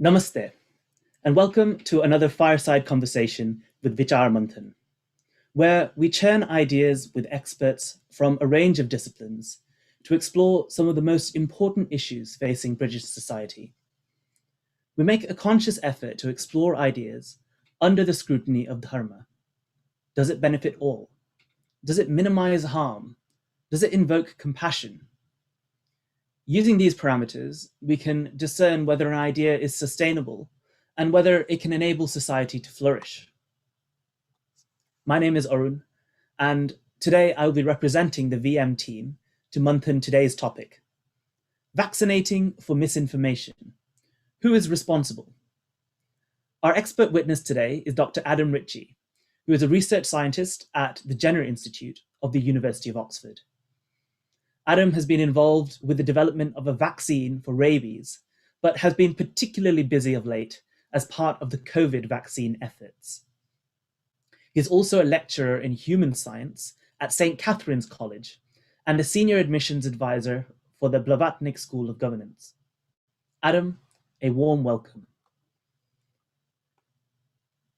Namaste, and welcome to another fireside conversation with Vichar Manthan, where we churn ideas with experts from a range of disciplines to explore some of the most important issues facing British society. We make a conscious effort to explore ideas under the scrutiny of Dharma. Does it benefit all? Does it minimize harm? Does it invoke compassion? Using these parameters, we can discern whether an idea is sustainable and whether it can enable society to flourish. My name is Arun, and today I will be representing the VM team to Manthan today's topic: vaccinating for misinformation. Who is responsible? Our expert witness today is Dr. Adam Ritchie, who is a research scientist at the Jenner Institute of the University of Oxford. Adam has been involved with the development of a vaccine for rabies, but has been particularly busy of late as part of the COVID vaccine efforts. He is also a lecturer in human science at St. Catherine's College and a senior admissions advisor for the Blavatnik School of Governance. Adam, a warm welcome.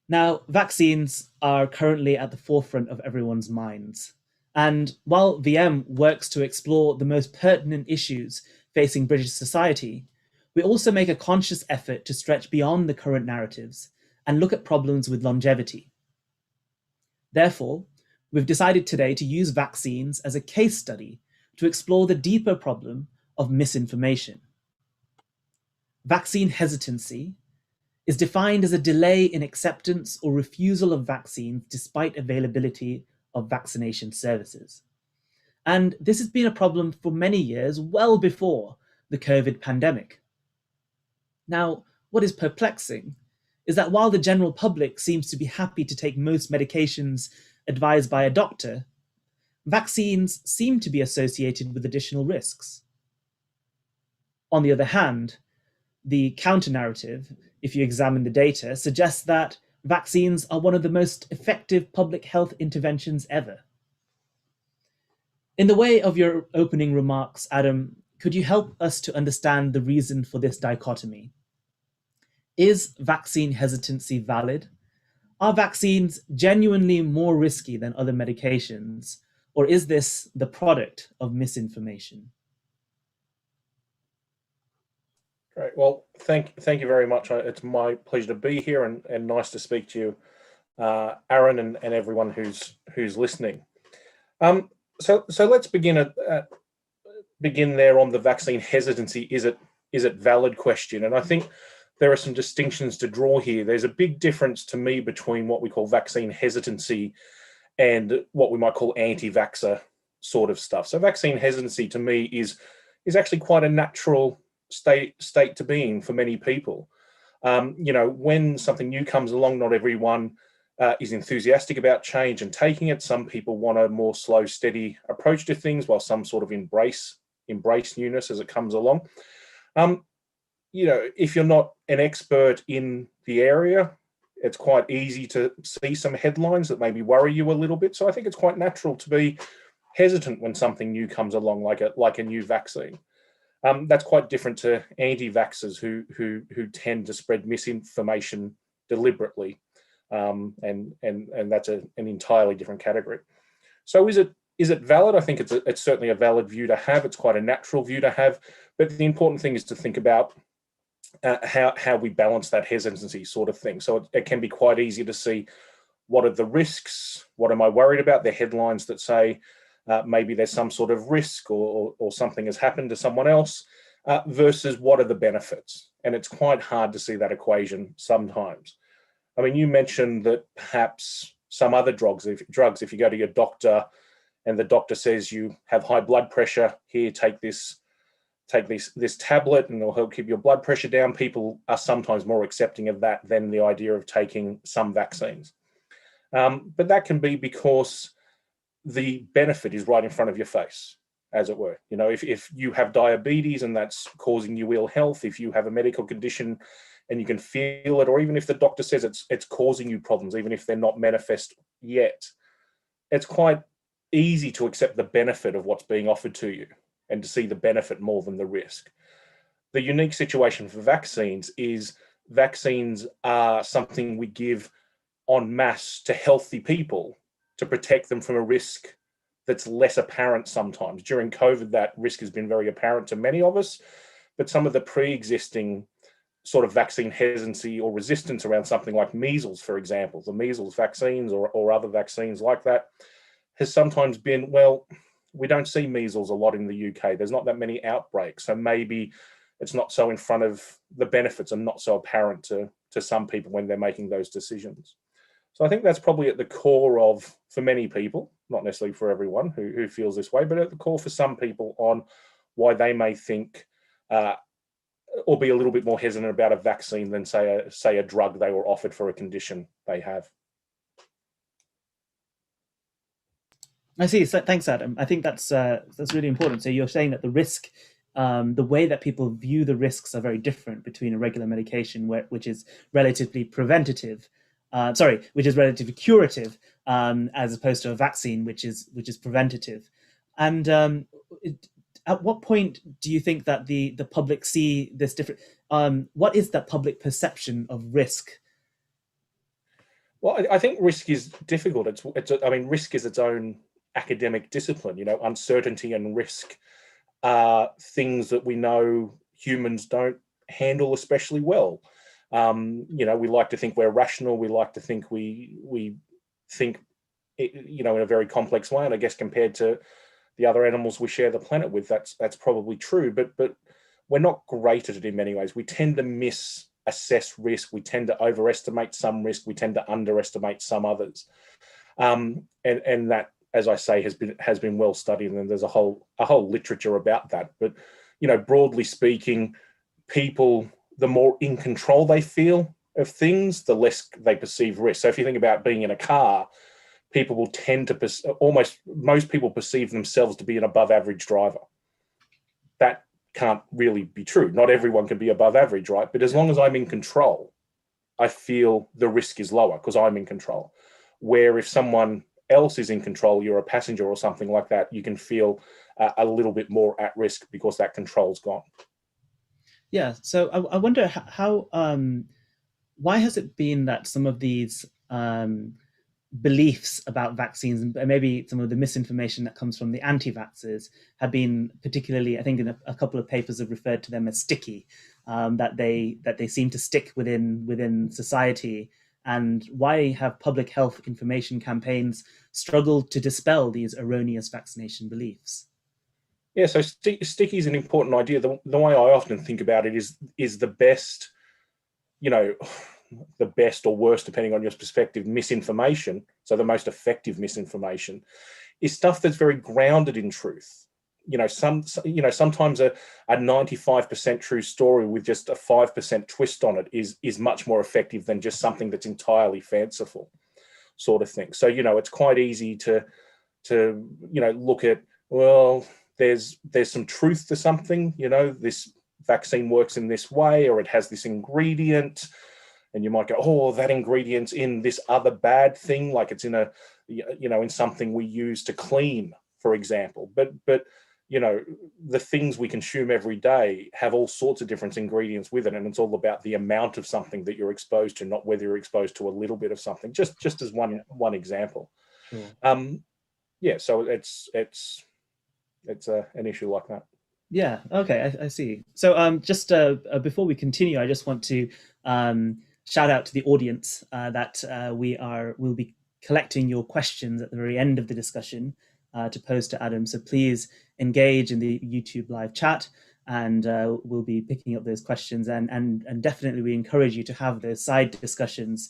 Now, vaccines are currently at the forefront of everyone's minds. And while VM works to explore the most pertinent issues facing British society, we also make a conscious effort to stretch beyond the current narratives and look at problems with longevity. Therefore, we've decided today to use vaccines as a case study to explore the deeper problem of misinformation. Vaccine hesitancy is defined as a delay in acceptance or refusal of vaccines despite availability of vaccination services. And this has been a problem for many years, well before the COVID pandemic. Now, what is perplexing is that while the general public seems to be happy to take most medications advised by a doctor, vaccines seem to be associated with additional risks. On the other hand, the counter-narrative, if you examine the data, suggests that vaccines are one of the most effective public health interventions ever. In the way of your opening remarks, Adam, could you help us to understand the reason for this dichotomy? Is vaccine hesitancy valid? Are vaccines genuinely more risky than other medications? Or is this the product of misinformation? Great. Well, thank you very much. It's my pleasure to be here and nice to speak to you, Arun, and everyone who's listening. So let's begin there on the vaccine hesitancy. Is it valid question? And I think there are some distinctions to draw here. There's a big difference to me between what we call vaccine hesitancy and what we might call anti-vaxxer sort of stuff. So vaccine hesitancy to me is actually quite a natural state to be in for many people. When something new comes along, not everyone is enthusiastic about change and taking it. Some people want a more slow, steady approach to things, while some sort of embrace newness as it comes along. If you're not an expert in the area, it's quite easy to see some headlines that maybe worry you a little bit. So I think it's quite natural to be hesitant when something new comes along, like a new vaccine. That's quite different to anti-vaxxers who tend to spread misinformation deliberately, and that's an entirely different category. So is it valid? I think it's certainly a valid view to have. It's quite a natural view to have, but the important thing is to think about how we balance that hesitancy sort of thing. So it can be quite easy to see what are the risks, what am I worried about. The headlines that say maybe there's some sort of risk or something has happened to someone else, versus what are the benefits. And it's quite hard to see that equation sometimes. I mean, you mentioned that perhaps some other drugs, if you go to your doctor and the doctor says you have high blood pressure, here, take this tablet and it'll help keep your blood pressure down. People are sometimes more accepting of that than the idea of taking some vaccines. But that can be because the benefit is right in front of your face, as it were. If you have diabetes and that's causing you ill health, if you have a medical condition and you can feel it, or even if the doctor says it's causing you problems, even if they're not manifest yet, it's quite easy to accept the benefit of what's being offered to you and to see the benefit more than the risk. The unique situation for vaccines is vaccines are something we give en masse to healthy people to protect them from a risk that's less apparent sometimes. During COVID, that risk has been very apparent to many of us, but some of the pre-existing sort of vaccine hesitancy or resistance around something like measles, for example, the measles vaccines or other vaccines like that, has sometimes been, well, we don't see measles a lot in the UK. There's not that many outbreaks. So maybe it's not so in front of the benefits and not so apparent to some people when they're making those decisions. So I think that's probably at the core of, for many people, not necessarily for everyone who feels this way, but at the core for some people on why they may think or be a little bit more hesitant about a vaccine than say a drug they were offered for a condition they have. I see. So, thanks, Adam. I think that's really important. So you're saying that the risk, the way that people view the risks are very different between a regular medication, which is relatively preventative, which is relatively curative, as opposed to a vaccine, which is preventative. And at what point do you think that the public see this different? What is that public perception of risk? Well, I think risk is difficult. I mean, risk is its own academic discipline. You know, uncertainty and risk are things that we know humans don't handle especially well. You know, we like to think we're rational. We like to think we think, you know, in a very complex way. And I guess compared to the other animals we share the planet with, that's probably true. But we're not great at it in many ways. We tend to misassess risk. We tend to overestimate some risk. We tend to underestimate some others. And that, as I say, has been well studied, and there's a whole literature about that. But you know, broadly speaking, people, the more in control they feel of things, the less they perceive risk. So if you think about being in a car, people will tend to most people perceive themselves to be an above average driver. That can't really be true. Not everyone can be above average, right? But as long as I'm in control, I feel the risk is lower because I'm in control. Where if someone else is in control, you're a passenger or something like that, you can feel a little bit more at risk because that control's gone. Yeah. So I wonder how why has it been that some of these beliefs about vaccines and maybe some of the misinformation that comes from the anti-vaxxers have been particularly, I think in a couple of papers have referred to them as sticky, that they seem to stick within society. And why have public health information campaigns struggled to dispel these erroneous vaccination beliefs? Yeah, so sticky is an important idea. The way I often think about it is the best, you know, the best or worst, depending on your perspective, misinformation. So the most effective misinformation is stuff that's very grounded in truth. You know, sometimes a 95% true story with just a 5% twist on it is much more effective than just something that's entirely fanciful, sort of thing. So, you know, it's quite easy to you know, look at, well, there's some truth to something, you know, this vaccine works in this way, or it has this ingredient, and you might go, oh, that ingredient's in this other bad thing, like it's in in something we use to clean, for example. But you know, the things we consume every day have all sorts of different ingredients with it, and it's all about the amount of something that you're exposed to, not whether you're exposed to a little bit of something. Just as one example. Sure. Yeah, so it's an issue like that. Yeah. Okay. I see. So, just before we continue, I just want to shout out to the audience that we'll be collecting your questions at the very end of the discussion to pose to Adam. So please engage in the YouTube live chat, and we'll be picking up those questions. And definitely, we encourage you to have those side discussions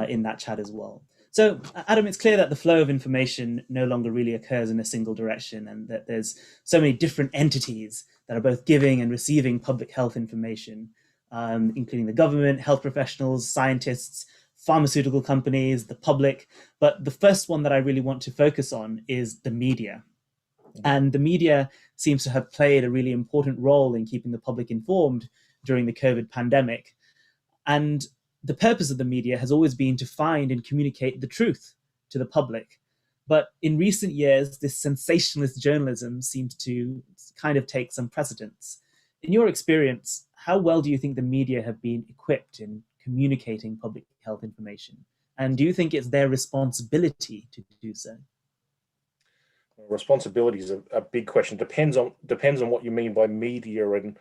in that chat as well. So, Adam, it's clear that the flow of information no longer really occurs in a single direction, and that there's so many different entities that are both giving and receiving public health information, including the government, health professionals, scientists, pharmaceutical companies, the public. But the first one that I really want to focus on is the media. And the media seems to have played a really important role in keeping the public informed during the COVID pandemic. And the purpose of the media has always been to find and communicate the truth to the public. But in recent years, this sensationalist journalism seems to kind of take some precedence. In your experience, how well do you think the media have been equipped in communicating public health information? And do you think it's their responsibility to do so? Responsibility is a big question. Depends on what you mean by media, and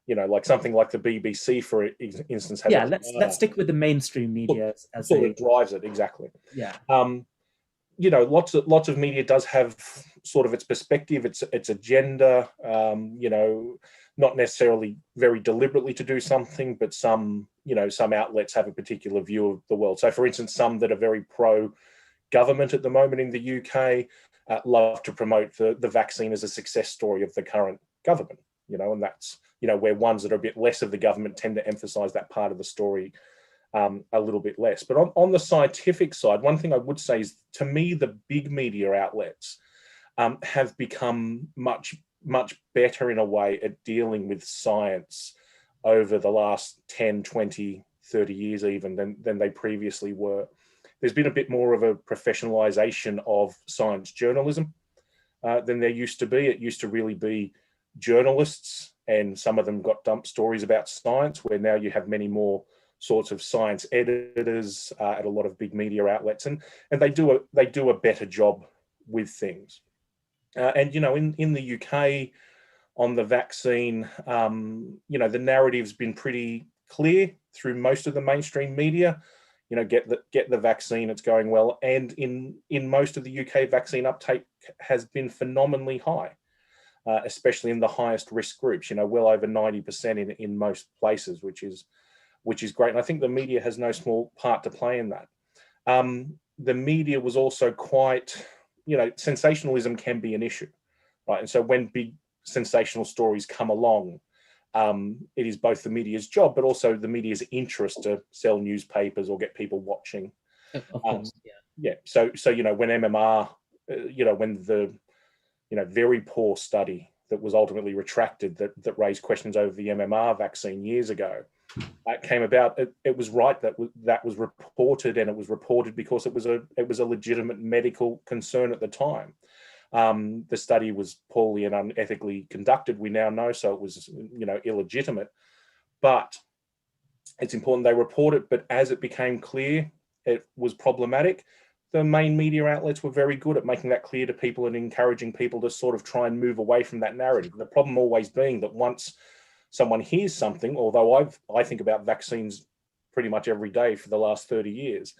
like something like the BBC, for instance, has a Yeah, let's stick with the mainstream media as tool a that drives it exactly. yeah. Lots of media does have sort of its perspective, its agenda. Not necessarily very deliberately to do something, but some outlets have a particular view of the world. So, for instance, some that are very pro government at the moment in the UK love to promote the vaccine as a success story of the current government, and that's, where ones that are a bit less of the government tend to emphasize that part of the story a little bit less. But on the scientific side, one thing I would say is, to me, the big media outlets have become much better in a way at dealing with science over the last 10, 20, 30 years even than they previously were. There's been a bit more of a professionalization of science journalism than there used to be. It used to really be journalists, and some of them got dumped stories about science, where now you have many more sorts of science editors at a lot of big media outlets, and they do a better job with things. And in the UK on the vaccine, the narrative's been pretty clear through most of the mainstream media. Get the vaccine, it's going well, and in most of the UK, vaccine uptake has been phenomenally high, especially in the highest risk groups. Well over 90% in most places, which is great. And I think the media has no small part to play in that. The media was also quite, sensationalism can be an issue, right? And so when big sensational stories come along, it is both the media's job, but also the media's interest to sell newspapers or get people watching. Of course, yeah. Yeah. So when MMR, when the very poor study that was ultimately retracted that raised questions over the MMR vaccine years ago, came about, it was right that was reported, and it was reported because it was a legitimate medical concern at the time. The study was poorly and unethically conducted, we now know, so it was illegitimate. But it's important they report it. But as it became clear it was problematic, the main media outlets were very good at making that clear to people and encouraging people to sort of try and move away from that narrative. The problem always being that once someone hears something, although I think about vaccines pretty much every day for the last 30 years,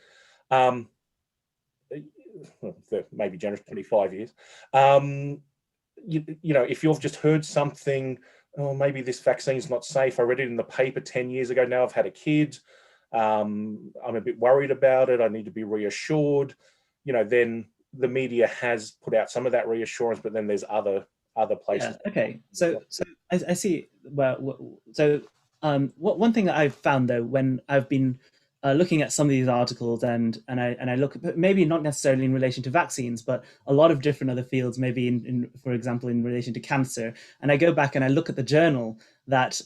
maybe generous 25 years, if you've just heard something, oh, maybe this vaccine's not safe, I read it in the paper 10 years ago, now I've had a kid, I'm a bit worried about it, I need to be reassured, then the media has put out some of that reassurance, but then there's other places. Yeah, okay. So I see. Well, so one thing that I've found, though, when I've been looking at some of these articles, and I look, maybe not necessarily in relation to vaccines, but a lot of different other fields, maybe in for example in relation to cancer, and I go back and I look at the journal that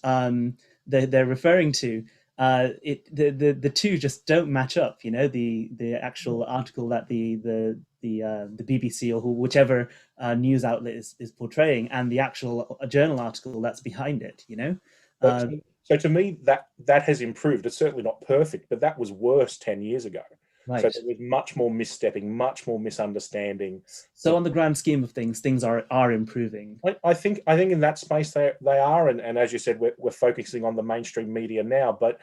they're referring to. The two just don't match up. The actual article that the BBC or whichever news outlet is portraying, and the actual journal article that's behind it. So to me, that has improved. It's certainly not perfect, but that was worse 10 years ago. Right. So there was much more misstepping, much more misunderstanding. So on the grand scheme of things are improving. I think in that space they are, and as you said, we're focusing on the mainstream media now, but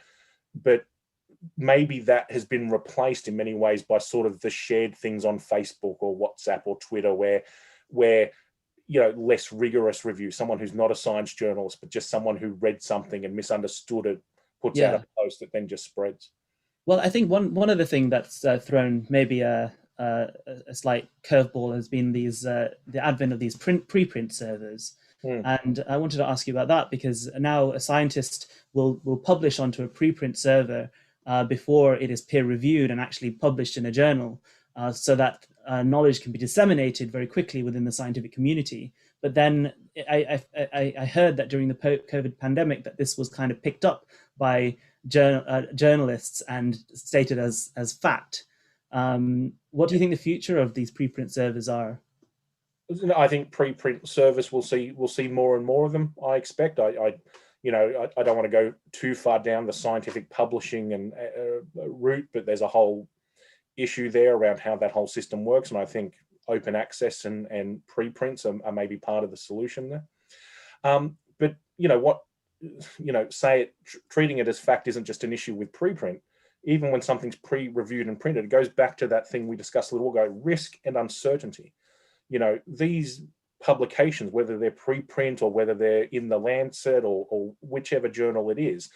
maybe that has been replaced in many ways by sort of the shared things on Facebook or WhatsApp or Twitter, where less rigorous review, someone who's not a science journalist, but just someone who read something and misunderstood it, puts out a post that then just spreads. Well, I think one other thing that's thrown maybe a slight curveball has been the advent of these preprint servers. And I wanted to ask you about that, because now a scientist will publish onto a preprint server before it is peer reviewed and actually published in a journal, so that knowledge can be disseminated very quickly within the scientific community. But then I heard that during the COVID pandemic that this was kind of picked up by journalists and stated as fact. What do you think the future of these preprint servers are? I think preprint service will see more and more of them. I expect. I don't want to go too far down the scientific publishing and route, but there's a whole issue there around how that whole system works, and I think open access and preprints are maybe part of the solution there. But treating it as fact isn't just an issue with preprint. Even when something's pre-reviewed and printed, it goes back to that thing we discussed a little ago: risk and uncertainty. These publications, whether they're preprint or whether they're in the Lancet or whichever journal it is,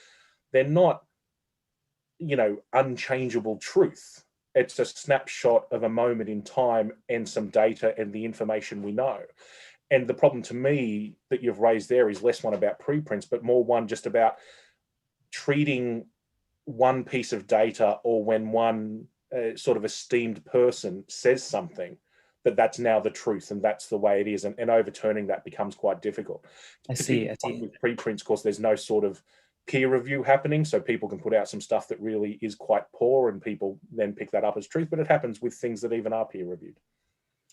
they're not, unchangeable truth. It's a snapshot of a moment in time and some data and the information we know. And the problem to me that you've raised there is less one about preprints, but more one just about treating one piece of data, or when one sort of esteemed person says something, that's now the truth and that's the way it is, and overturning that becomes quite difficult. I see. With preprints, of course, there's no sort of peer review happening, so people can put out some stuff that really is quite poor and people then pick that up as truth, but it happens with things that even are peer reviewed.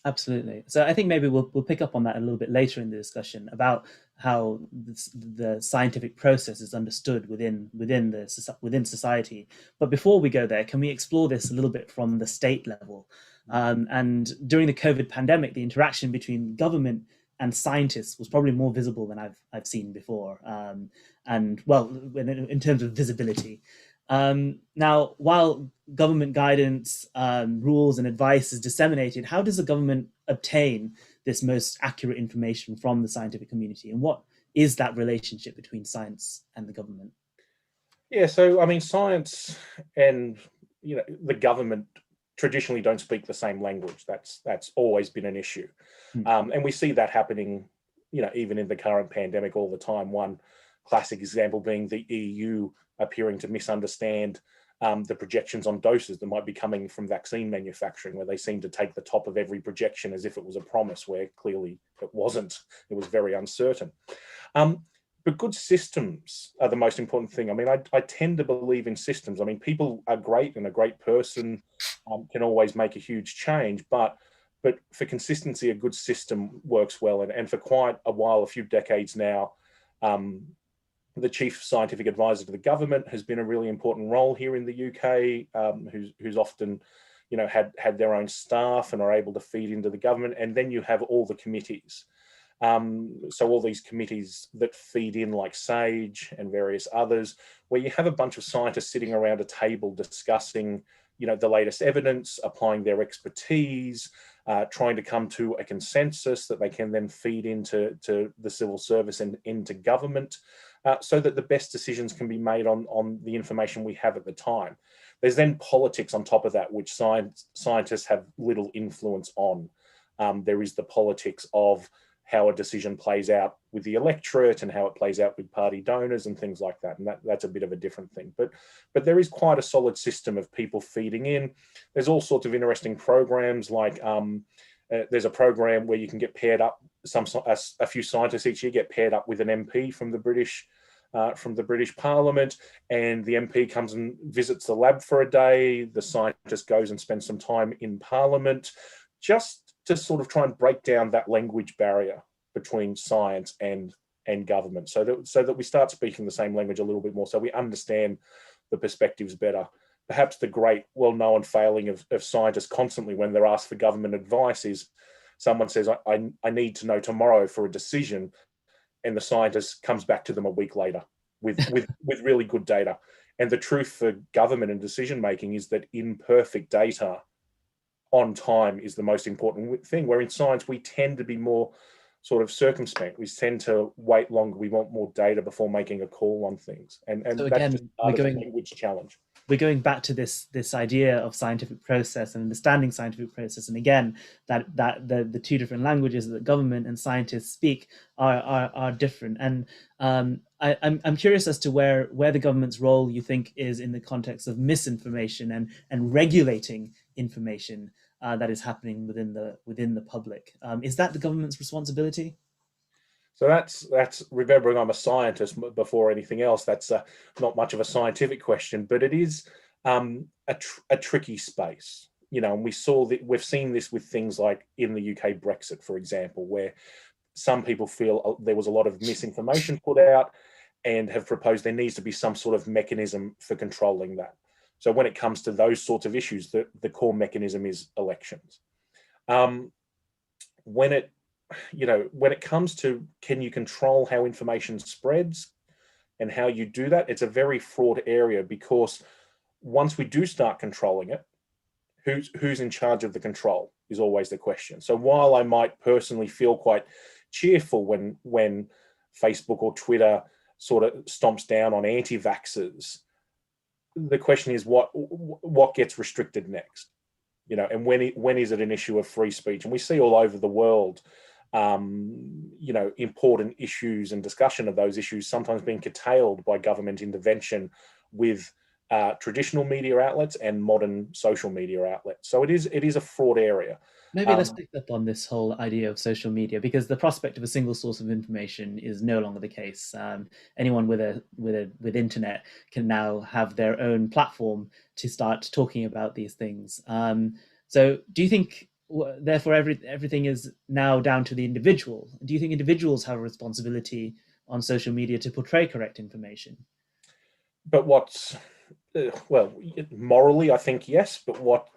Absolutely. So I think maybe we'll pick up on that a little bit later in the discussion about how the scientific process is understood within society. But before we go there, can we explore this a little bit from the state level? And during the COVID pandemic, the interaction between government and scientists was probably more visible than I've seen before. And well, in terms of visibility. Now, while government guidance, rules, and advice is disseminated, how does the government obtain this most accurate information from the scientific community? And what is that relationship between science and the government? Yeah, so I mean, science and the government traditionally don't speak the same language. That's always been an issue, and we see that happening, even in the current pandemic all the time. One classic example being the EU appearing to misunderstand the projections on doses that might be coming from vaccine manufacturing, where they seem to take the top of every projection as if it was a promise, where clearly it wasn't. It was very uncertain. But good systems are the most important thing. I mean, I tend to believe in systems. I mean, people are great, and a great person can always make a huge change, but for consistency, a good system works well. And for quite a while, a few decades now, the chief scientific advisor to the government has been a really important role here in the UK, who's often, had their own staff and are able to feed into the government. And then you have all the committees. So all these committees that feed in, like SAGE and various others, where you have a bunch of scientists sitting around a table discussing, the latest evidence, applying their expertise, trying to come to a consensus that they can then feed into the civil service and into government, so that the best decisions can be made on the information we have at the time. There's then politics on top of that, which scientists have little influence on. There is the politics of how a decision plays out with the electorate and how it plays out with party donors and things like that. And that's a bit of a different thing. But there is quite a solid system of people feeding in. There's all sorts of interesting programs, like there's a program where you can get paired up, a few scientists each year get paired up with an MP from the British Parliament, and the MP comes and visits the lab for a day. The scientist goes and spends some time in Parliament, just to sort of try and break down that language barrier between science and government, so that we start speaking the same language a little bit more, so we understand the perspectives better. Perhaps the great, well-known failing of scientists constantly when they're asked for government advice is someone says, I need to know tomorrow for a decision, and the scientist comes back to them a week later with really good data. And the truth for government and decision making is that imperfect data on time is the most important thing, where in science we tend to be more sort of circumspect. We tend to wait longer. We want more data before making a call on things. And So that's again, just part of the language challenge. We're going back to this idea of scientific process and understanding scientific process, and again, that the two different languages that government and scientists speak are different. And I'm curious as to where the government's role you think is in the context of misinformation and regulating information that is happening within the public. Is that the government's responsibility? So that's remembering I'm a scientist before anything else. That's not much of a scientific question, but it is a tricky space. and we saw that, we've seen this with things like in the UK Brexit, for example, where some people feel there was a lot of misinformation put out and have proposed there needs to be some sort of mechanism for controlling that. So when it comes to those sorts of issues, the core mechanism is elections. When it comes to, can you control how information spreads and how you do that, it's a very fraught area, because once we do start controlling it, who's in charge of the control is always the question. So while I might personally feel quite cheerful when Facebook or Twitter sort of stomps down on anti-vaxxers, the question is what gets restricted next, and when is it an issue of free speech? And we see all over the world, important issues and discussion of those issues sometimes being curtailed by government intervention with traditional media outlets and modern social media outlets. So it is a fraught area. Maybe let's pick up on this whole idea of social media, because the prospect of a single source of information is no longer the case. Anyone with internet can now have their own platform to start talking about these things. So, do you think, therefore, everything is now down to the individual? Do you think individuals have a responsibility on social media to portray correct information? But morally, I think yes. But what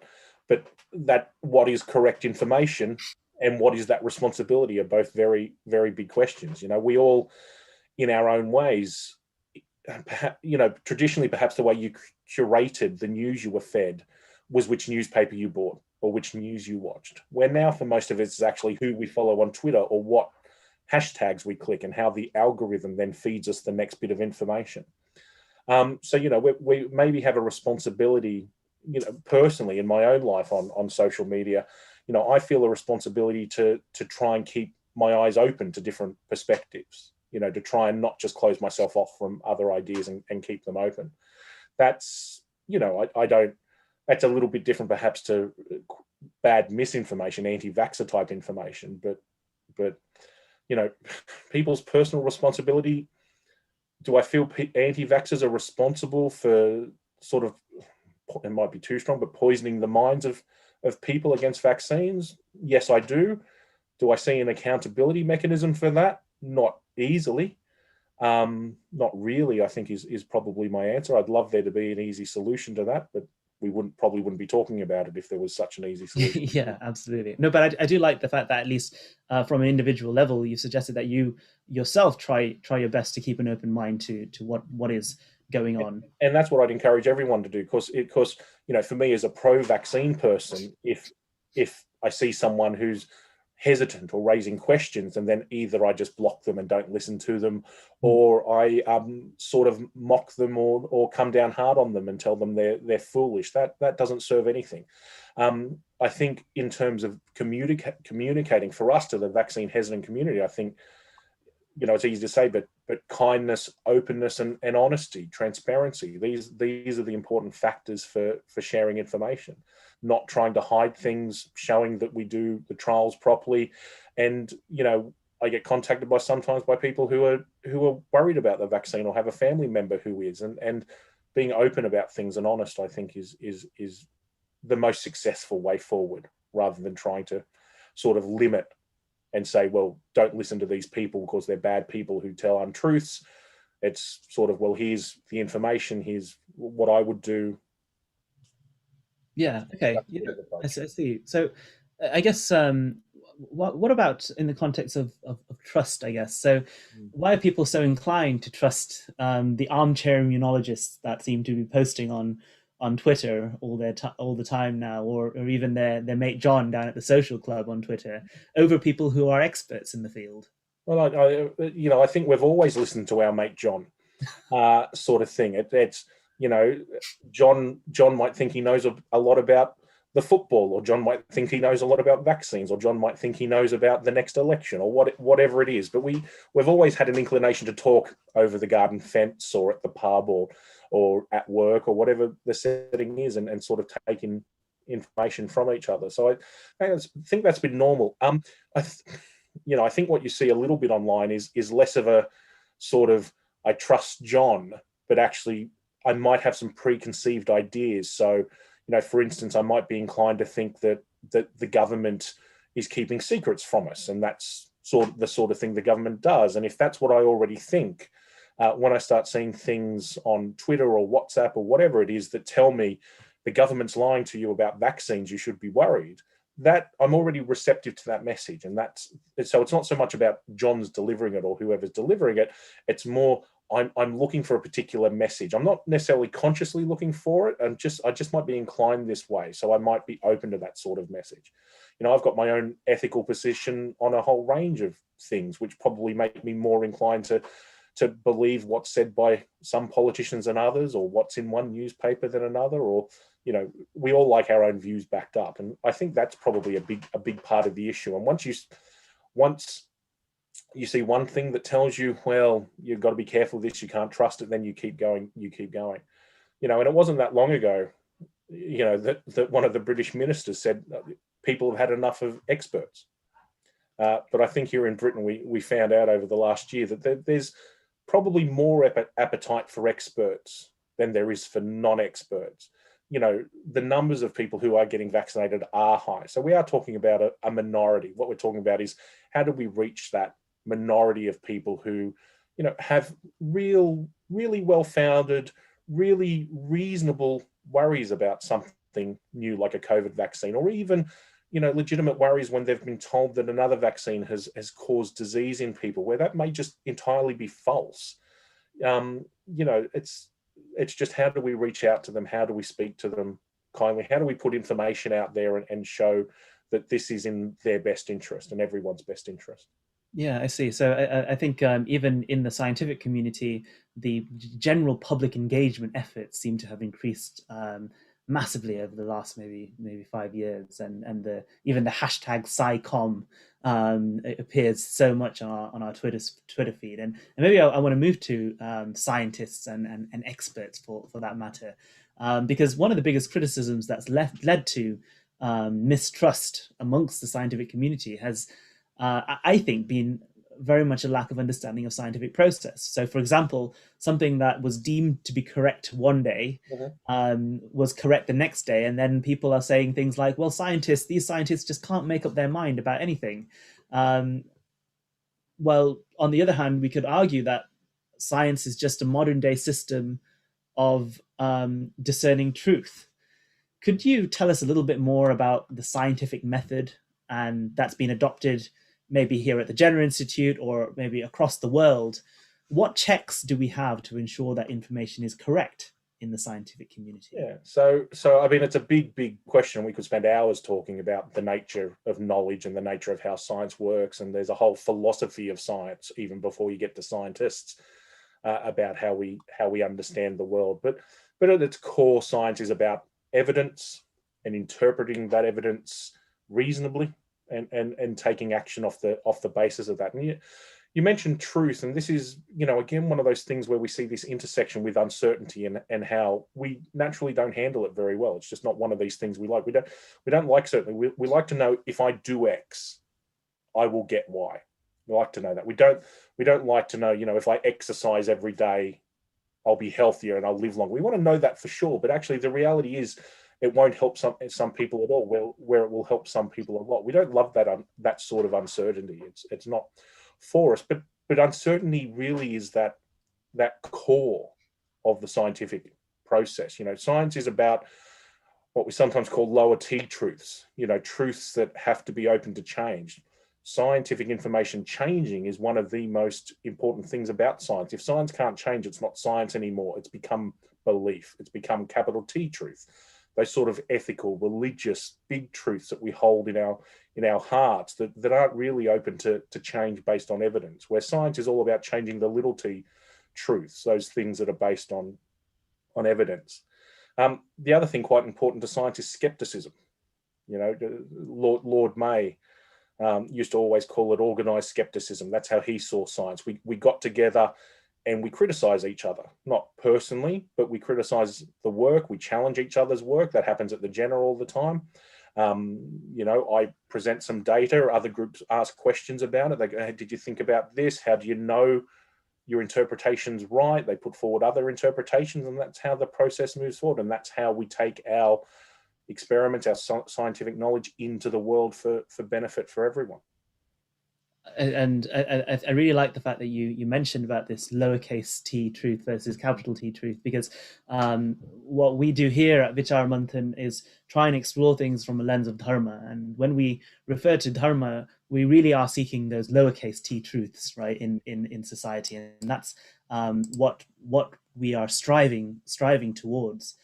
is correct information and what is that responsibility are both very, very big questions. We all, in our own ways, traditionally, perhaps the way you curated the news you were fed was which newspaper you bought or which news you watched. Where now, for most of us, it's actually who we follow on Twitter or what hashtags we click and how the algorithm then feeds us the next bit of information. So, we maybe have a responsibility, personally in my own life on social media. I feel a responsibility to try and keep my eyes open to different perspectives, to try and not just close myself off from other ideas and keep them open. That's, I don't, that's a little bit different perhaps to bad misinformation, anti-vaxxer type information, but people's personal responsibility. Do I feel anti-vaxxers are responsible for sort of, it might be too strong, but poisoning the minds of people against vaccines? Yes, I do. Do I see an accountability mechanism for that? Not easily. Not really, I think is probably my answer. I'd love there to be an easy solution to that, but we probably wouldn't be talking about it if there was such an easy solution. Yeah, absolutely. No, but I do like the fact that at least from an individual level, you suggested that you yourself try your best to keep an open mind to what is going on. And that's what I'd encourage everyone to do, because for me as a pro-vaccine person, if I see someone who's hesitant or raising questions, and then either I just block them and don't listen to them, or I sort of mock them or come down hard on them and tell them they're foolish. That doesn't serve anything. I think in terms of communicating for us to the vaccine hesitant community, I think it's easy to say, but kindness, openness, and honesty, transparency. These are the important factors for sharing information. Not trying to hide things, showing that we do the trials properly. And I get contacted sometimes by people who are worried about the vaccine or have a family member who is, and being open about things and honest, I think is the most successful way forward, rather than trying to sort of limit and say, well, don't listen to these people because they're bad people who tell untruths. It's sort of, well, here's the information, here's what I would do. Yeah, okay. Yeah, I see. So I guess what about in the context of trust, I guess? So why are people so inclined to trust the armchair immunologists that seem to be posting on Twitter all the time now, or even their mate John down at the social club on Twitter, over people who are experts in the field? Well, I think we've always listened to our mate John, sort of thing. It's John might think he knows a lot about the football, or John might think he knows a lot about vaccines, or John might think he knows about the next election, or whatever it is. But we've always had an inclination to talk over the garden fence, or at the pub, or at work, or whatever the setting is, and sort of taking information from each other. So I think that's been normal. I think what you see a little bit online is less of a sort of, I trust John, but actually I might have some preconceived ideas. So, For instance, I might be inclined to think that the government is keeping secrets from us, and that's the sort of thing the government does. And if that's what I already think, when I start seeing things on Twitter or WhatsApp or whatever it is that tell me the government's lying to you about vaccines, you should be worried, that I'm already receptive to that message. And so it's not so much about John's delivering it or whoever's delivering it. It's more, I'm looking for a particular message. I'm not necessarily consciously looking for it. I just might be inclined this way. So I might be open to that sort of message. I've got my own ethical position on a whole range of things, which probably make me more inclined to believe what's said by some politicians than others, or what's in one newspaper than another, or, we all like our own views backed up. And I think that's probably a big part of the issue. And once you see one thing that tells you, well, you've got to be careful of this, you can't trust it, then you keep going. And it wasn't that long ago, that one of the British ministers said, people have had enough of experts. But I think here in Britain, we found out over the last year that there's probably more appetite for experts than there is for non-experts. The numbers of people who are getting vaccinated are high. So we are talking about a minority. What we're talking about is, how do we reach that minority of people who, have really well-founded, really reasonable worries about something new like a COVID vaccine, or even, legitimate worries when they've been told that another vaccine has caused disease in people, where that may just entirely be false. It's just, how do we reach out to them? How do we speak to them kindly? How do we put information out there and show that this is in their best interest and everyone's best interest? Yeah, I see. So I think even in the scientific community, the general public engagement efforts seem to have increased massively over the last maybe 5 years, and even the hashtag SciComm it appears so much on our Twitter feed, and maybe I want to move to scientists and experts for that matter, because one of the biggest criticisms that's led to mistrust amongst the scientific community has, I think, been very much a lack of understanding of scientific process. So, for example, something that was deemed to be correct one day was correct the next day, and then people are saying things like, "Well, these scientists just can't make up their mind about anything." Well, on the other hand, we could argue that science is just a modern day system of discerning truth. Could you tell us a little bit more about the scientific method and that's been adopted maybe here at the Jenner Institute or maybe across the world? What checks do we have to ensure that information is correct in the scientific community? Yeah, so I mean, it's a big question. We could spend hours talking about the nature of knowledge and the nature of how science works, and there's a whole philosophy of science even before you get to scientists about how we understand the world. But at its core, science is about evidence and interpreting that evidence reasonably and taking action off the basis of that. And you mentioned truth, and this is, again, one of those things where we see this intersection with uncertainty and how we naturally don't handle it very well. It's just not one of these things we like. We don't like certainly. We like to know, if I do X, I will get Y. We like to know that. We don't like to know, if I exercise every day, I'll be healthier and I'll live longer. We want to know that for sure, but actually the reality is, it won't help some people at all, where it will help some people a lot. We don't love that sort of uncertainty. It's not for us, but uncertainty really is that core of the scientific process. Science is about what we sometimes call lower T truths, truths that have to be open to change. Scientific information changing is one of the most important things about science. If science can't change, it's not science anymore. It's become belief. It's become capital T truth. Those sort of ethical, religious, big truths that we hold in our hearts that aren't really open to change based on evidence, where science is all about changing the little t truths, those things that are based on evidence. The other thing quite important to science is skepticism. Lord May used to always call it organized skepticism. That's how he saw science. We got together and we criticize each other, not personally, but we criticize the work. We challenge each other's work. That happens at the Jenner all the time. I present some data, other groups ask questions about it. They go, hey, did you think about this? How do you know your interpretation's right? They put forward other interpretations, and that's how the process moves forward. And that's how we take our experiments, our scientific knowledge into the world for benefit for everyone. And I really like the fact that you mentioned about this lowercase t truth versus capital T truth, because what we do here at Vichar Manthan is try and explore things from a lens of dharma. And when we refer to dharma, we really are seeking those lowercase t truths, right, in society, and that's what we are striving towards.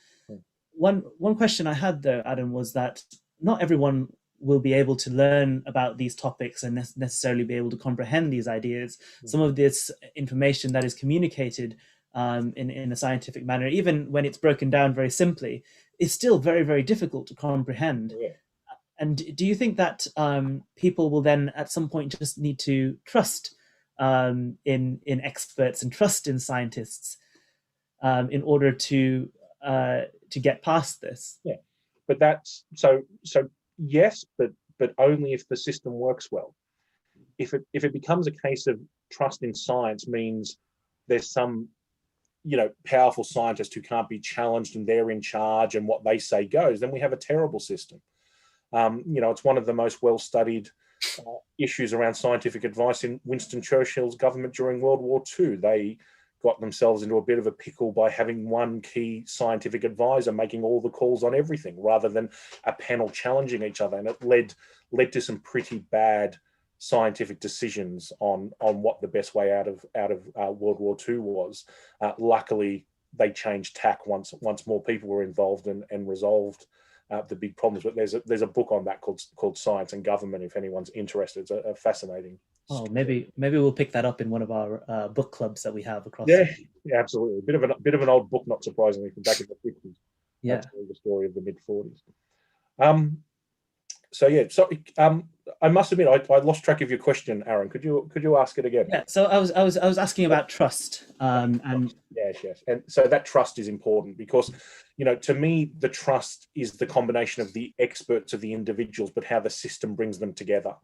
One question I had though, Adam, was that not everyone will be able to learn about these topics and necessarily be able to comprehend these ideas. Some of this information that is communicated in a scientific manner, even when it's broken down very simply, is still very, very difficult to comprehend. Yeah. And do you think that people will then at some point just need to trust in experts and trust in scientists in order to get past this? Yeah, but that's so yes, but only if the system works well. If it becomes a case of trust in science means there's some powerful scientist who can't be challenged and they're in charge and what they say goes, then we have a terrible system. It's one of the most well-studied issues around scientific advice in Winston Churchill's government during World War II. They got themselves into a bit of a pickle by having one key scientific advisor making all the calls on everything rather than a panel challenging each other. And it led to some pretty bad scientific decisions on what the best way out of World War II was. Luckily, they changed tack once more people were involved and resolved the big problems. But there's a book on that called Science and Government, if anyone's interested. It's a fascinating. Oh, maybe we'll pick that up in one of our book clubs that we have across. Yeah, absolutely. A bit of an old book, not surprisingly, from back in the 50s. Yeah, that's the story of the mid 40s. I must admit I lost track of your question, Aaron. Could you ask it again? Yeah. So I was asking about trust. And yes, and so that trust is important because, to me, the trust is the combination of the experts of the individuals, but how the system brings them together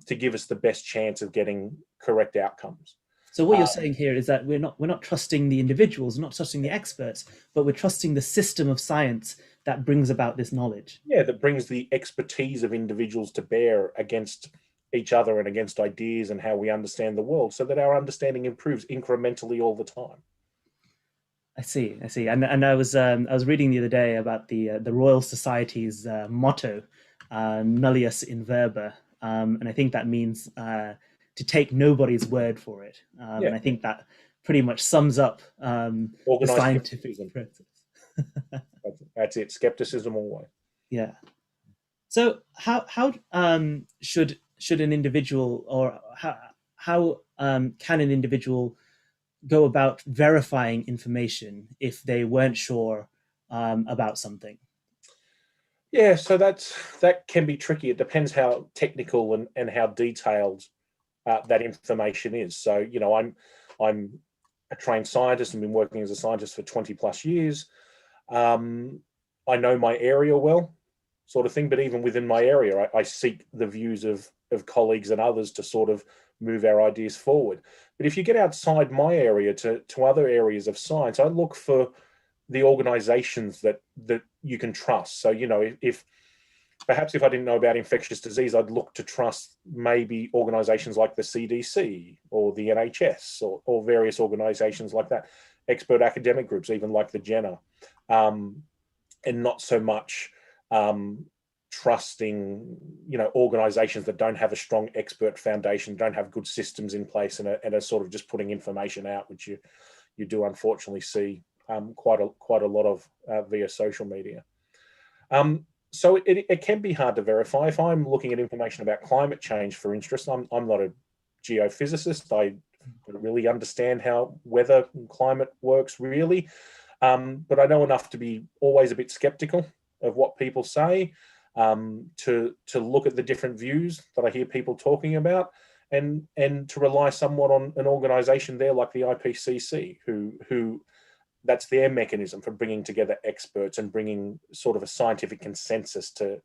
to give us the best chance of getting correct outcomes. So what you're saying here is that we're not trusting the individuals, not trusting the experts, but we're trusting the system of science that brings about this knowledge. Yeah, that brings the expertise of individuals to bear against each other and against ideas and how we understand the world, so that our understanding improves incrementally all the time. I see. And I was reading the other day about the Royal Society's motto, nullius in verba, and I think that means to take nobody's word for it. And I think that pretty much sums up the scientific process. That's it. Skepticism always. Yeah. So how should an individual, or how can an individual go about verifying information if they weren't sure about something? Yeah, so that can be tricky. It depends how technical and how detailed that information is. So, I'm a trained scientist and been working as a scientist for 20 plus years. I know my area well, sort of thing, but even within my area, I seek the views of colleagues and others to sort of move our ideas forward. But if you get outside my area to other areas of science, I look for the organizations that you can trust. So, if I didn't know about infectious disease, I'd look to trust maybe organizations like the CDC or the NHS or various organizations like that, expert academic groups, even like the JENA, and not so much trusting, organizations that don't have a strong expert foundation, don't have good systems in place, and are sort of just putting information out, which you do unfortunately see quite a lot of via social media. So it can be hard to verify. If I'm looking at information about climate change, for instance, I'm not a geophysicist. I don't really understand how weather and climate works really, but I know enough to be always a bit skeptical of what people say, to look at the different views that I hear people talking about, and to rely somewhat on an organisation there like the IPCC, who that's their mechanism for bringing together experts and bringing sort of a scientific consensus to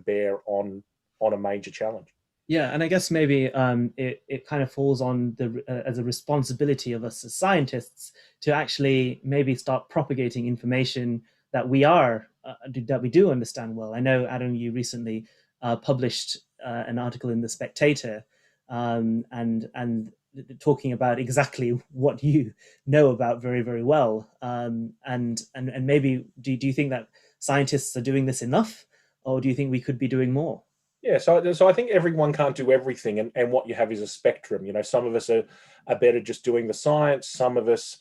bear on a major challenge. Yeah, and I guess maybe it kind of falls on as a responsibility of us as scientists to actually maybe start propagating information that we are that we do understand well. I know, Adam, you recently published an article in the Spectator, and talking about exactly what you know about very, very well. And maybe do you think that scientists are doing this enough, or do you think we could be doing more? Yeah, so I think everyone can't do everything, and what you have is a spectrum. Some of us are better just doing the science. Some of us,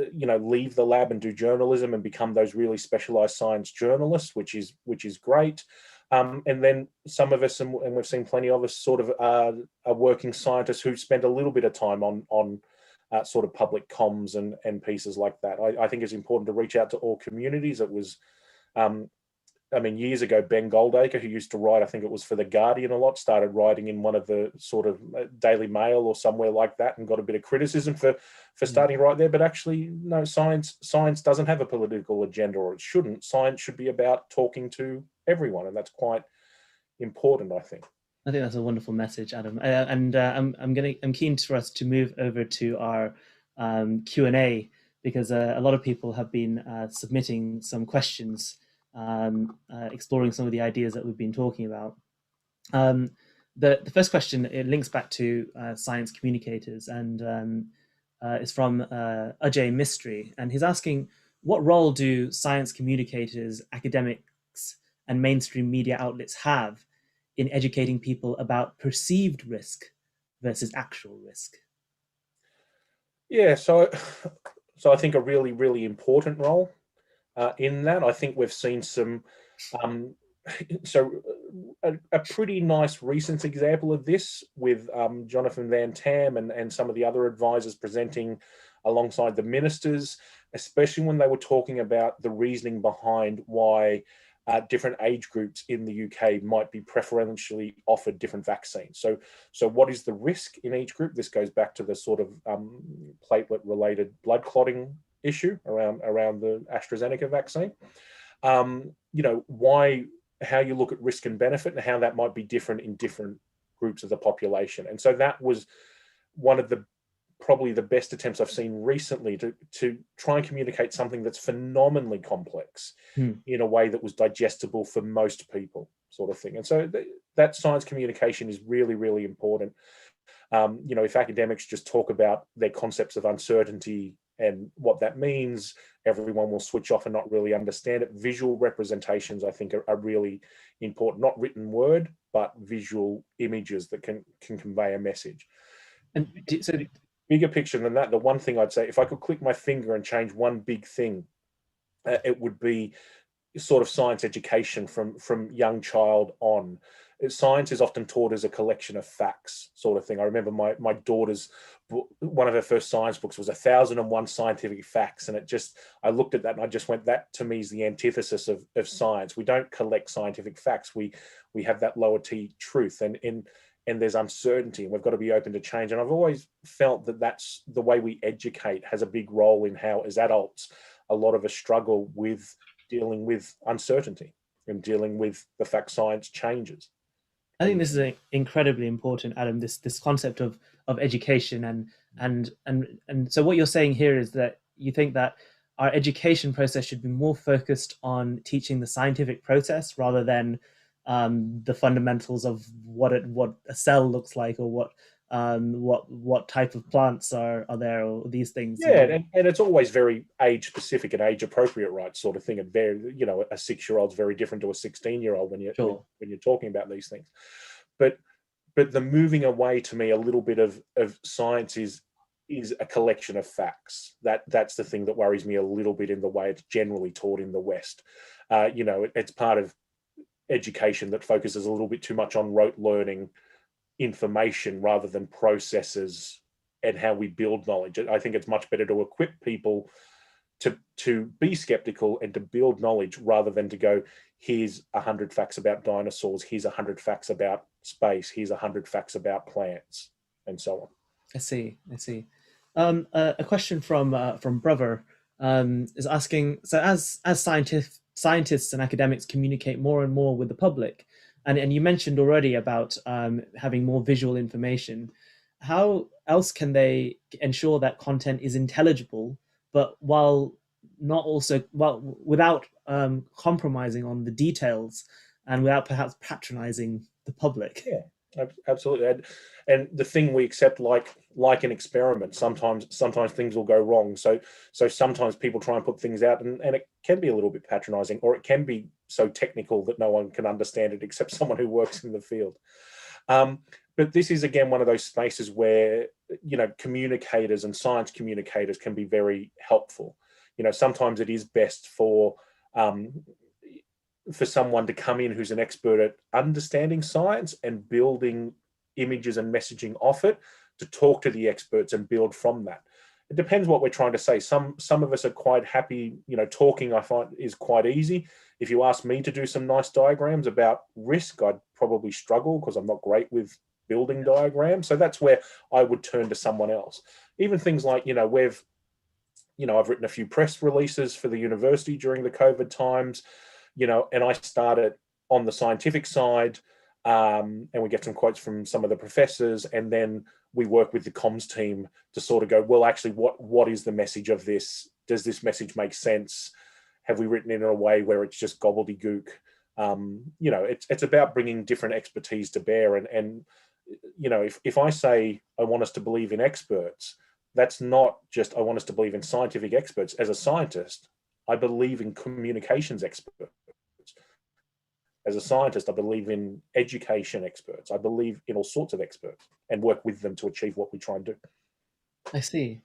leave the lab and do journalism and become those really specialized science journalists, which is great. And then some of us, and we've seen plenty of us, sort of are working scientists who spend a little bit of time on sort of public comms and pieces like that. I think it's important to reach out to all communities. It was years ago, Ben Goldacre, who used to write, I think it was for The Guardian a lot, started writing in one of the sort of Daily Mail or somewhere like that, and got a bit of criticism for starting right there. But actually, no, science doesn't have a political agenda, or it shouldn't. Science should be about talking to everyone, and that's quite important, I think. I think that's a wonderful message, Adam. I'm keen for us to move over to our Q&A, because a lot of people have been submitting some questions, exploring some of the ideas that we've been talking about. The first question, it links back to science communicators, and is from Ajay Mistry, and he's asking, what role do science communicators, academics, and mainstream media outlets have in educating people about perceived risk versus actual risk? Yeah, so I think a really, really important role in that. I think we've seen some a pretty nice recent example of this with Jonathan Van Tam and some of the other advisors presenting alongside the ministers, especially when they were talking about the reasoning behind why different age groups in the UK might be preferentially offered different vaccines. So what is the risk in each group? This goes back to the sort of platelet-related blood clotting issue around the AstraZeneca vaccine. How you look at risk and benefit, and how that might be different in different groups of the population. And so that was one of the probably the best attempts I've seen recently to try and communicate something that's phenomenally complex in a way that was digestible for most people, sort of thing. And so that science communication is really, really important. If academics just talk about their concepts of uncertainty and what that means, everyone will switch off and not really understand it. Visual representations, I think, are really important. Not written word, but visual images that can convey a message. And so, bigger picture than that, the one thing I'd say, if I could click my finger and change one big thing, it would be sort of science education from young child on. Science is often taught as a collection of facts, sort of thing. I remember my daughter's one of her first science books was 1,001 scientific facts, and I looked at that and I just went, that to me is the antithesis of science. We don't collect scientific facts. We have that lower T truth, and there's uncertainty, and we've got to be open to change. And I've always felt that that's the way we educate has a big role in how, as adults, a lot of us struggle with dealing with uncertainty and dealing with the fact science changes. I think this is incredibly important, Adam. This concept of education, and so what you're saying here is that you think that our education process should be more focused on teaching the scientific process rather than the fundamentals of what a cell looks like, or what type of plants are there, or these things. Yeah, and it's always very age specific and age appropriate, right? Sort of thing. A 6-year-old's very different to a 16-year-old when you're talking about these things. But the moving away, to me, a little bit of science is a collection of facts. That's the thing that worries me a little bit in the way it's generally taught in the West. It's part of education that focuses a little bit too much on rote learning information rather than processes and how we build knowledge. I think it's much better to equip people to be skeptical and to build knowledge rather than to go, here's 100 facts about dinosaurs, here's 100 facts about space, here's 100 facts about plants, and so on. I see. A question from Brother is asking, so as scientists and academics communicate more and more with the public, and you mentioned already about having more visual information, how else can they ensure that content is intelligible, but while not also, well, without compromising on the details and without perhaps patronizing the public. Yeah, absolutely. And the thing we accept, like an experiment, sometimes things will go wrong. So sometimes people try and put things out, and it can be a little bit patronizing, or it can be so technical that no one can understand it except someone who works in the field. But this is, again, one of those spaces where, communicators and science communicators can be very helpful. Sometimes it is best for someone to come in who's an expert at understanding science and building images and messaging off it, to talk to the experts and build from that. It depends what we're trying to say. Some of us are quite happy, talking, I find, is quite easy. If you ask me to do some nice diagrams about risk, I'd probably struggle because I'm not great with building diagrams. So that's where I would turn to someone else. Even things like, I've written a few press releases for the university during the COVID times, and I started on the scientific side, and we get some quotes from some of the professors, and then we work with the comms team to sort of go, well, actually, what is the message of this? Does this message make sense? Have we written it in a way where it's just gobbledygook? It's about bringing different expertise to bear. And if I say I want us to believe in experts, that's not just I want us to believe in scientific experts. As a scientist, I believe in communications experts. As a scientist, I believe in education experts. I believe in all sorts of experts and work with them to achieve what we try and do. I see.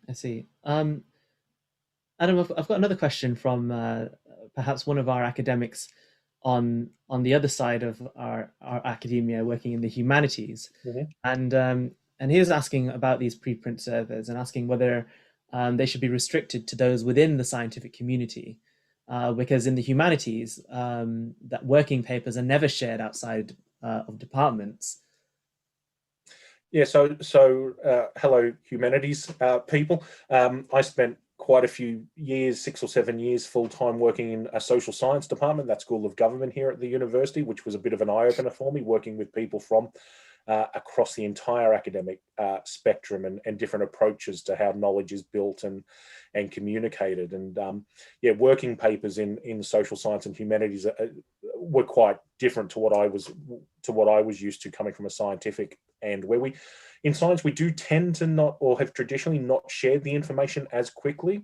Adam, I've got another question from perhaps one of our academics on the other side of our academia, working in the humanities, Mm-hmm. And he was asking about these preprint servers and asking whether they should be restricted to those within the scientific community, because in the humanities, that working papers are never shared outside of departments. Yeah, so hello, humanities people. I spent quite a few years, 6 or 7 years, full-time working in a social science department, that School of Government here at the university, which was a bit of an eye-opener for me, working with people from across the entire academic spectrum, and different approaches to how knowledge is built and communicated. And working papers in social science and humanities were quite different to what I was used to, coming from a scientific end, where in science we do tend to not, or have traditionally not, shared the information as quickly.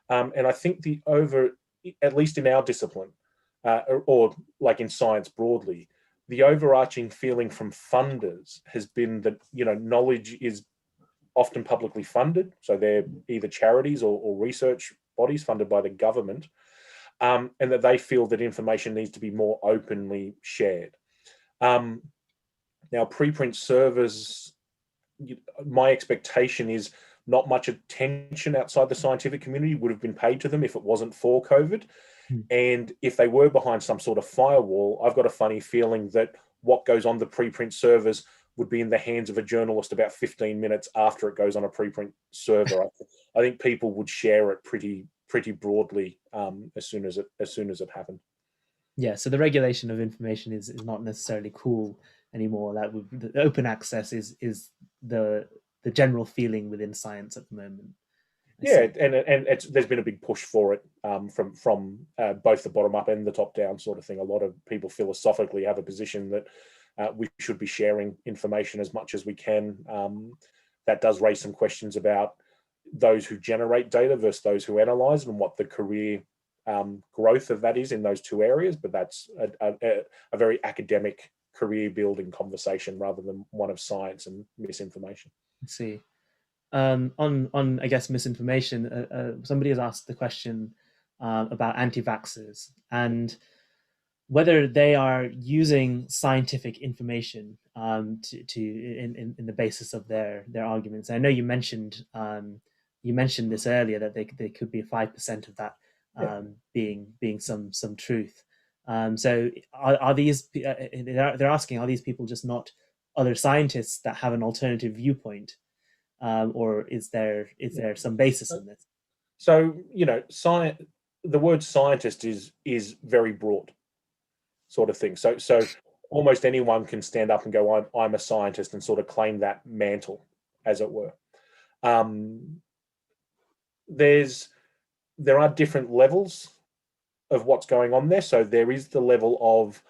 And I think at least in our discipline, or like in science broadly, the overarching feeling from funders has been that, knowledge is often publicly funded. So they're either charities or research bodies funded by the government, and that they feel that information needs to be more openly shared. Now, preprint servers, my expectation is not much attention outside the scientific community would have been paid to them if it wasn't for COVID. And if they were behind some sort of firewall, I've got a funny feeling that what goes on the preprint servers would be in the hands of a journalist about 15 minutes after it goes on a preprint server. I think people would share it pretty broadly as soon as it happened. Yeah, so the regulation of information is not necessarily cool anymore. The open access is the general feeling within science at the moment. Yeah, and there's been a big push for it from both the bottom up and the top down sort of thing. A lot of people philosophically have a position that we should be sharing information as much as we can. That does raise some questions about those who generate data versus those who analyze, and what the career growth of that is in those two areas. But that's a very academic career building conversation rather than one of science and misinformation. Let's see. On I guess misinformation, somebody has asked the question about anti-vaxxers and whether they are using scientific information in the basis of their arguments. I know you mentioned this earlier, that they could be 5% of that being some truth. So are these they're asking, are these people just not other scientists that have an alternative viewpoint? Or is there some basis in this? So science. The word scientist is very broad, sort of thing. So almost anyone can stand up and go, I'm a scientist, and sort of claim that mantle, as it were. There's there are different levels of what's going on there. So there is the level of,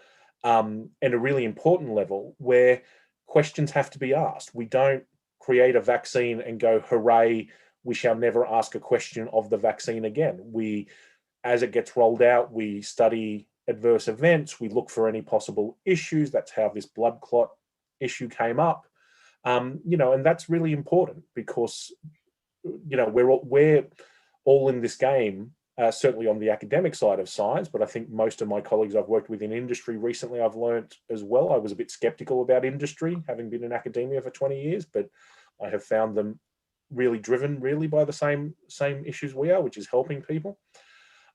and a really important level, where questions have to be asked. We don't create a vaccine and go, hooray, we shall never ask a question of the vaccine again. We, as it gets rolled out, we study adverse events, we look for any possible issues. That's how this blood clot issue came up. And that's really important because, we're all in this game, certainly on the academic side of science, but I think most of my colleagues I've worked with in industry recently, I've learned as well. I was a bit skeptical about industry, having been in academia for 20 years, but I have found them really driven by the same issues we are, which is helping people.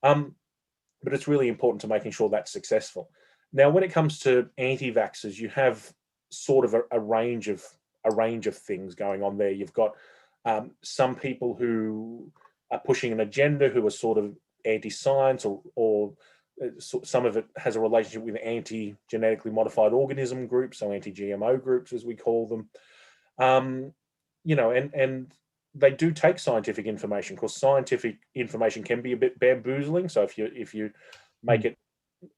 But it's really important to making sure that's successful. Now, when it comes to anti-vaxxers, you have sort of a range of things going on there. You've got some people who are pushing an agenda, who are sort of anti-science, or some of it has a relationship with anti-genetically modified organism groups, so anti-GMO groups, as we call them. And they do take scientific information, because scientific information can be a bit bamboozling. So if you make it,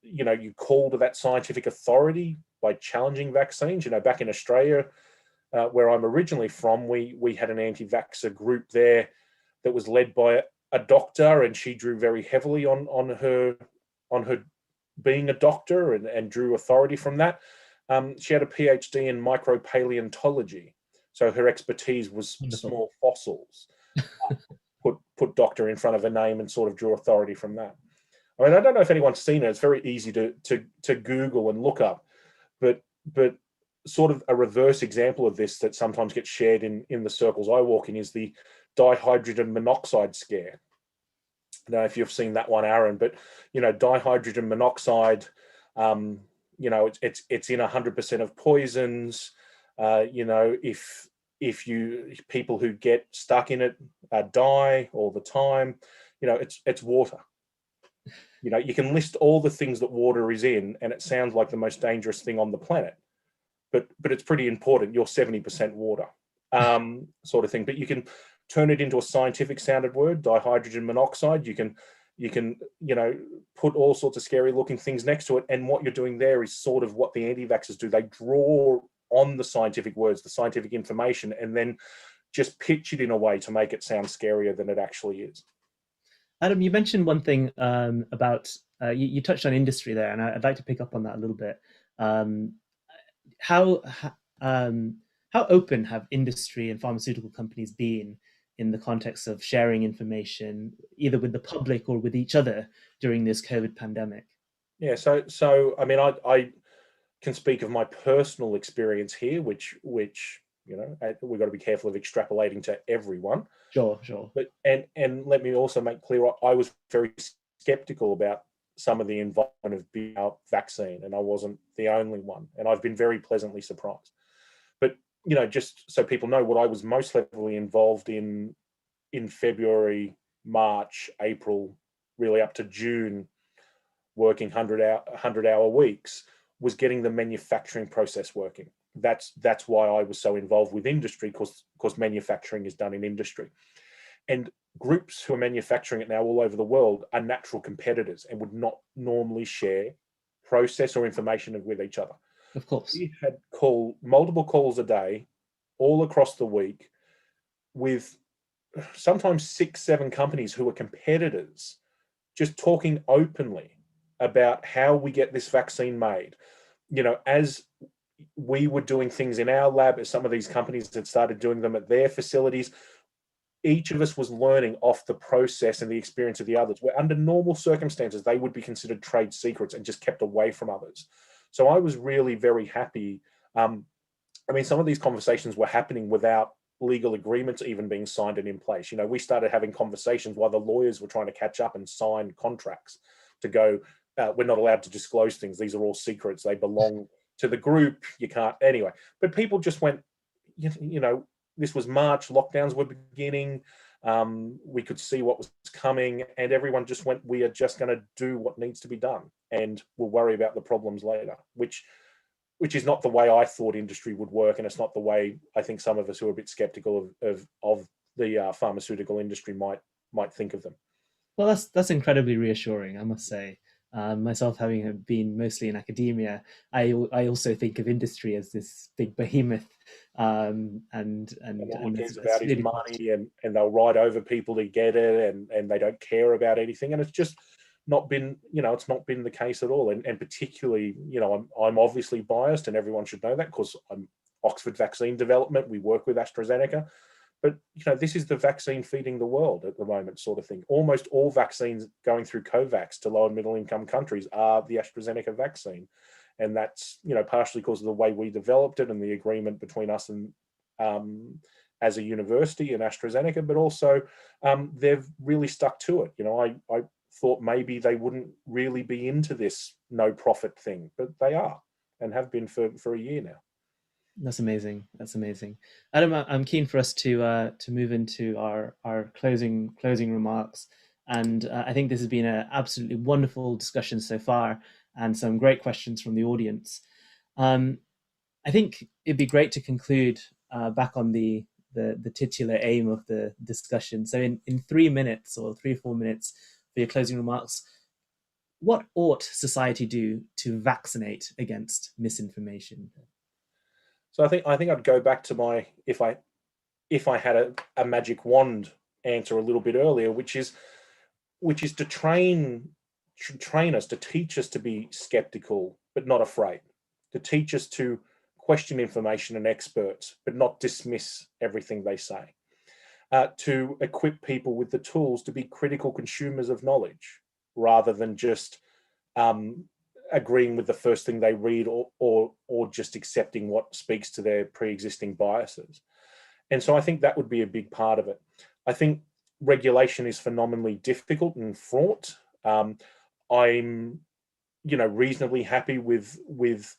you call to that scientific authority by challenging vaccines. Back in Australia, where I'm originally from, we had an anti-vaxxer group there that was led by a doctor, and she drew very heavily on her being a doctor, and drew authority from that. She had a PhD in micropaleontology, so her expertise was Wonderful. small fossils. Put doctor in front of her name and sort of drew authority from that. I mean, I don't know if anyone's seen it. It's very easy to Google and look up, but sort of a reverse example of this that sometimes gets shared in the circles I walk in is the dihydrogen monoxide scare. I don't know if you've seen that one, Aaron, but dihydrogen monoxide, it's in 100% of poisons. If people who get stuck in it die all the time, it's water. You can list all the things that water is in, and it sounds like the most dangerous thing on the planet, but it's pretty important. You're 70% water, sort of thing. But you can turn it into a scientific sounded word, dihydrogen monoxide. You can put all sorts of scary looking things next to it, and what you're doing there is sort of what the anti-vaxxers do. They draw on the scientific words, the scientific information, and then just pitch it in a way to make it sound scarier than it actually is. Adam, you mentioned one thing about you touched on industry there, and I'd like to pick up on that a little bit. How open have industry and pharmaceutical companies been in the context of sharing information, either with the public or with each other during this COVID pandemic? Yeah, so I mean, I can speak of my personal experience here, which we've got to be careful of extrapolating to everyone. Sure. But and let me also make clear, I was very skeptical about some of the involvement of the vaccine, and I wasn't the only one. And I've been very pleasantly surprised. But just so people know, what I was most heavily involved in February, March, April, really up to June, working 100-hour weeks, was getting the manufacturing process working. That's why I was so involved with industry, because manufacturing is done in industry. And groups who are manufacturing it now all over the world are natural competitors and would not normally share process or information with each other. Of course. We had multiple calls a day, all across the week, with sometimes 6-7 companies who are competitors, just talking openly about how we get this vaccine made. As we were doing things in our lab, as some of these companies had started doing them at their facilities, each of us was learning off the process and the experience of the others, where under normal circumstances, they would be considered trade secrets and just kept away from others. So I was really very happy. I mean, some of these conversations were happening without legal agreements even being signed and in place. We started having conversations while the lawyers were trying to catch up and sign contracts to go, we're not allowed to disclose things. These are all secrets. They belong to the group. You can't, anyway. But people just went, this was March, lockdowns were beginning. We could see what was coming, and everyone just went, we are just going to do what needs to be done, and we'll worry about the problems later, which is not the way I thought industry would work, and it's not the way I think some of us who are a bit skeptical of the pharmaceutical industry might think of them. Well, that's incredibly reassuring, I must say. Myself, having been mostly in academia, I also think of industry as this big behemoth, And all and it cares about that's is really positive. money, and they'll write over people to get it, and they don't care about anything. And it's just not been, it's not been the case at all. And particularly, I'm obviously biased, and everyone should know that because I'm Oxford Vaccine Development. We work with AstraZeneca. But this is the vaccine feeding the world at the moment, sort of thing. Almost all vaccines going through COVAX to low and middle income countries are the AstraZeneca vaccine, and that's partially because of the way we developed it and the agreement between us and um, as a university and AstraZeneca, but also they've really stuck to it. I thought maybe they wouldn't really be into this no profit thing, but they are and have been for a year now. That's amazing. That's amazing, Adam. I'm keen for us to move into our closing remarks, and I think this has been an absolutely wonderful discussion so far, and some great questions from the audience. Um, I think it'd be great to conclude back on the titular aim of the discussion. So, in 3 minutes or 3 or 4 minutes for your closing remarks, what ought society do to vaccinate against misinformation? So I think I'd go back to my if I had a magic wand answer a little bit earlier, which is to train us, to teach us to be skeptical but not afraid, to teach us to question information and experts but not dismiss everything they say, to equip people with the tools to be critical consumers of knowledge rather than just um, agreeing with the first thing they read, or just accepting what speaks to their pre-existing biases. And so I think that would be a big part of it. I think regulation is phenomenally difficult and fraught. I'm, reasonably happy with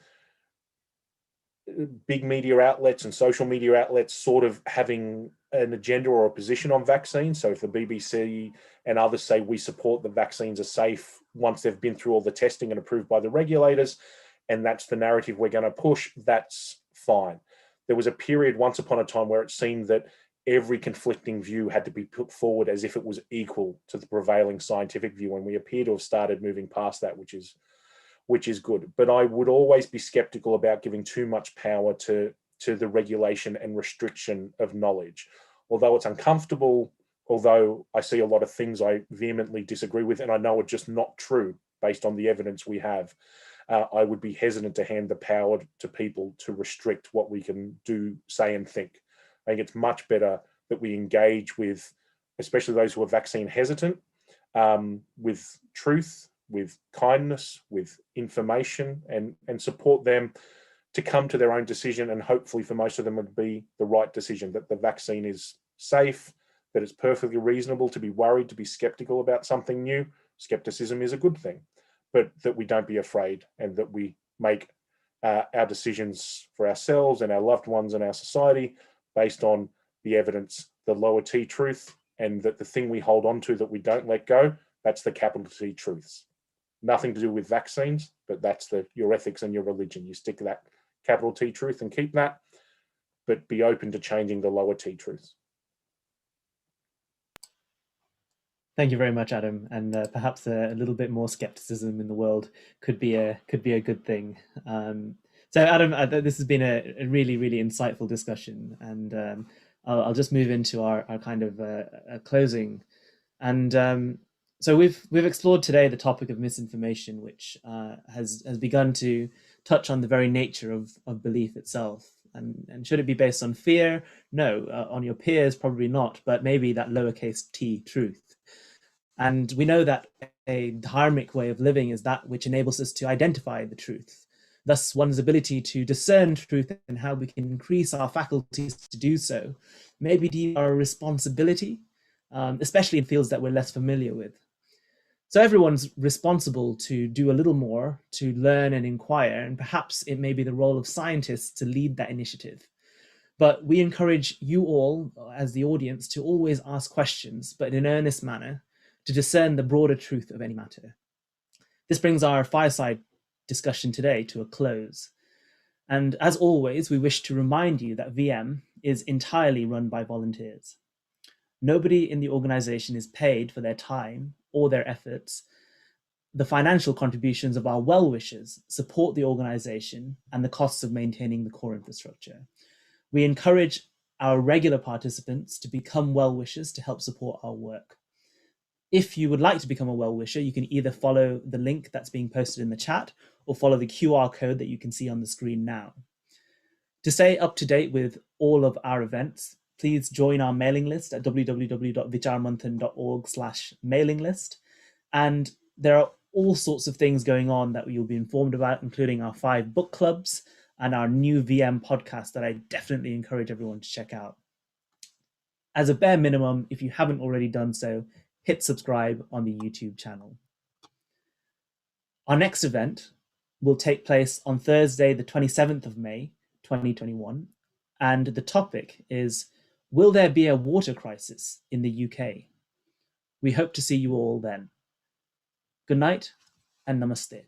big media outlets and social media outlets sort of having an agenda or a position on vaccines. So if the BBC and others say we support that vaccines are safe once they've been through all the testing and approved by the regulators, and that's the narrative we're going to push, that's fine. There was a period once upon a time where it seemed that every conflicting view had to be put forward as if it was equal to the prevailing scientific view, and we appear to have started moving past that, which is good. But I would always be skeptical about giving too much power to the regulation and restriction of knowledge. Although it's uncomfortable, although I see a lot of things I vehemently disagree with, and I know are just not true based on the evidence we have, I would be hesitant to hand the power to people to restrict what we can do, say, and think. I think it's much better that we engage with, especially those who are vaccine hesitant, with truth, with kindness, with information, and support them to come to their own decision. And hopefully for most of them would be the right decision, that the vaccine is safe, that it's perfectly reasonable to be worried, to be skeptical about something new. Skepticism is a good thing, but that we don't be afraid, and that we make our decisions for ourselves and our loved ones and our society based on the evidence, the lower T truth, and that the thing we hold on to that we don't let go, that's the capital T truths. Nothing to do with vaccines, but that's your ethics and your religion. You stick to that capital T truth and keep that, but be open to changing the lower T truths. Thank you very much, Adam. And perhaps a little bit more skepticism in the world could be a good thing. So, Adam, this has been a really insightful discussion, and I'll just move into our kind of a closing. And so we've explored today the topic of misinformation, which has begun to touch on the very nature of belief itself. And should it be based on fear? No. On your peers, probably not, but maybe that lowercase t truth. And we know that a dharmic way of living is that which enables us to identify the truth. Thus, one's ability to discern truth and how we can increase our faculties to do so may be our responsibility, especially in fields that we're less familiar with. So everyone's responsible to do a little more to learn and inquire, and perhaps it may be the role of scientists to lead that initiative. But we encourage you all, as the audience, to always ask questions, but in an earnest manner, to discern the broader truth of any matter. This brings our fireside discussion today to a close. And as always, we wish to remind you that VM is entirely run by volunteers. Nobody in the organization is paid for their time or their efforts. The financial contributions of our well-wishers support the organization and the costs of maintaining the core infrastructure. We encourage our regular participants to become well-wishers to help support our work. If you would like to become a well-wisher, you can either follow the link that's being posted in the chat or follow the QR code that you can see on the screen now. To stay up to date with all of our events, please join our mailing list at www.vicharmanthan.org/mailing list. And there are all sorts of things going on that you'll be informed about, including our 5 book clubs and our new VM podcast that I definitely encourage everyone to check out. As a bare minimum, if you haven't already done so, hit subscribe on the YouTube channel. Our next event will take place on Thursday, the 27th of May, 2021, and the topic is, will there be a water crisis in the UK? We hope to see you all then. Good night and namaste.